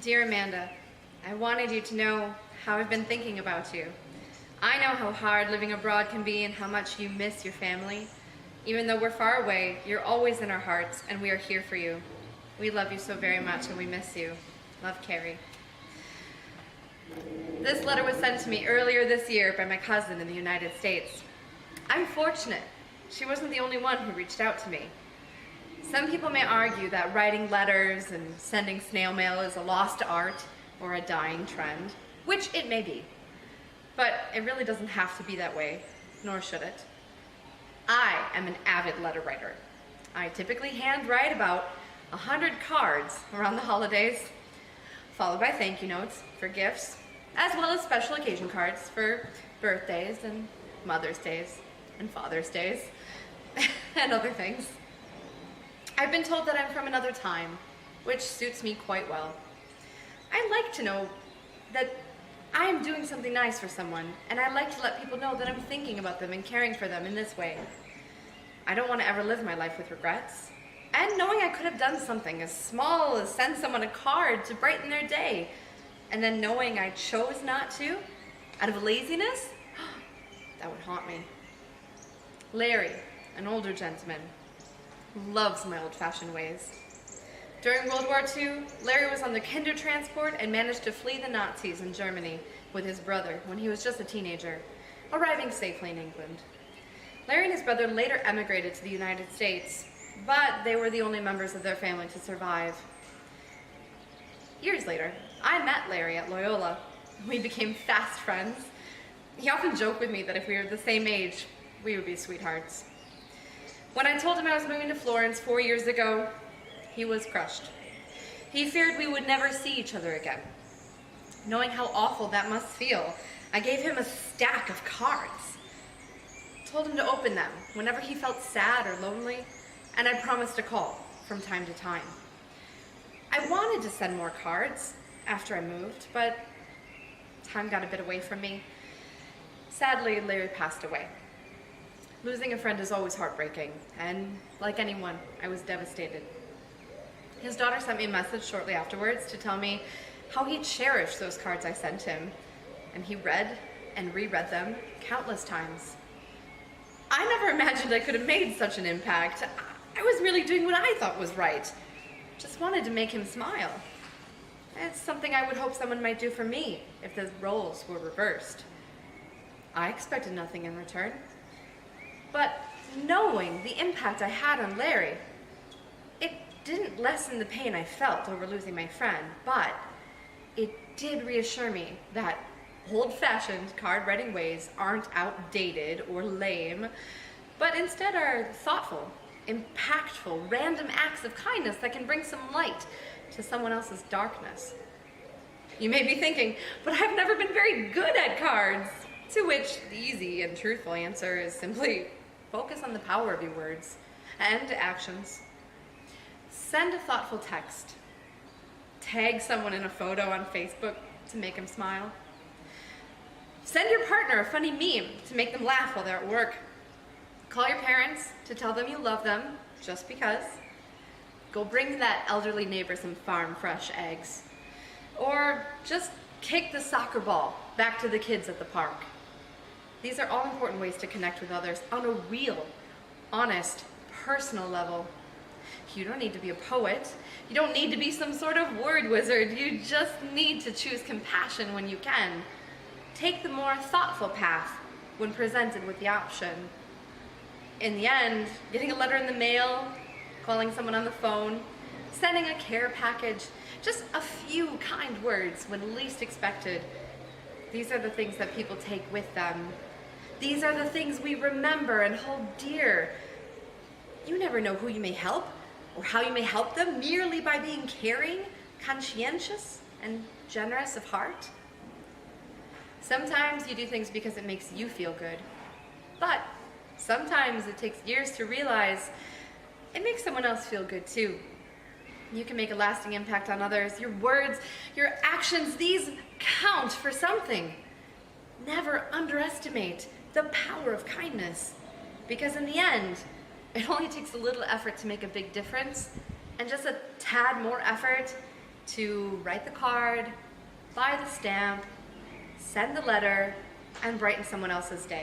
Dear Amanda, I wanted you to know how I've been thinking about you. I know how hard living abroad can be and how much you miss your family. Even though we're far away, you're always in our hearts and we are here for you. We love you so very much and we miss you. Love, Carrie. This letter was sent to me earlier this year by my cousin in the United States. I'm fortunate. She wasn't the only one who reached out to me. Some people may argue that writing letters and sending snail mail is a lost art or a dying trend, which it may be. But it really doesn't have to be that way, nor should it. I am an avid letter writer. I typically handwrite about 100 cards around the holidays, followed by thank you notes for gifts, as well as special occasion cards for birthdays and Mother's Days and Father's Days and other things. I've been told that I'm from another time, which suits me quite well. I like to know that I am doing something nice for someone, and I like to let people know that I'm thinking about them and caring for them in this way. I don't want to ever live my life with regrets. And knowing I could have done something as small as send someone a card to brighten their day, and then knowing I chose not to, out of laziness, that would haunt me. Larry, an older gentleman, loves my old-fashioned ways. During World War II, Larry was on the Kindertransport and managed to flee the Nazis in Germany with his brother when he was just a teenager, arriving safely in England. Larry and his brother later emigrated to the United States, but they were the only members of their family to survive. Years later, I met Larry at Loyola. We became fast friends. He often joked with me that if we were the same age, we would be sweethearts. When I told him I was moving to Florence 4 years ago, he was crushed. He feared we would never see each other again. Knowing how awful that must feel, I gave him a stack of cards. Told him to open them whenever he felt sad or lonely, and I promised to call from time to time. I wanted to send more cards after I moved, but time got a bit away from me. Sadly, Larry passed away. Losing a friend is always heartbreaking, and like anyone, I was devastated. His daughter sent me a message shortly afterwards to tell me how he cherished those cards I sent him, and he read and reread them countless times. I never imagined I could have made such an impact. I was merely doing what I thought was right. Just wanted to make him smile. It's something I would hope someone might do for me if the roles were reversed. I expected nothing in return. But knowing the impact I had on Larry, it didn't lessen the pain I felt over losing my friend, but it did reassure me that old-fashioned card-writing ways aren't outdated or lame, but instead are thoughtful, impactful, random acts of kindness that can bring some light to someone else's darkness. You may be thinking, but I've never been very good at cards, to which the easy and truthful answer is simply focus on the power of your words and actions. Send a thoughtful text. Tag someone in a photo on Facebook to make them smile. Send your partner a funny meme to make them laugh while they're at work. Call your parents to tell them you love them, just because. Go bring that elderly neighbor some farm fresh eggs. Or just kick the soccer ball back to the kids at the park. These are all important ways to connect with others on a real, honest, personal level. You don't need to be a poet. You don't need to be some sort of word wizard. You just need to choose compassion when you can. Take the more thoughtful path when presented with the option. In the end, getting a letter in the mail, calling someone on the phone, sending a care package, just a few kind words when least expected. These are the things that people take with them. These are the things we remember and hold dear. You never know who you may help or how you may help them merely by being caring, conscientious, and generous of heart. Sometimes you do things because it makes you feel good, but sometimes it takes years to realize it makes someone else feel good too. You can make a lasting impact on others. Your words, your actions, these count for something. Never underestimate the power of kindness, because in the end, it only takes a little effort to make a big difference, and just a tad more effort, to write the card, buy the stamp, send the letter, and brighten someone else's day.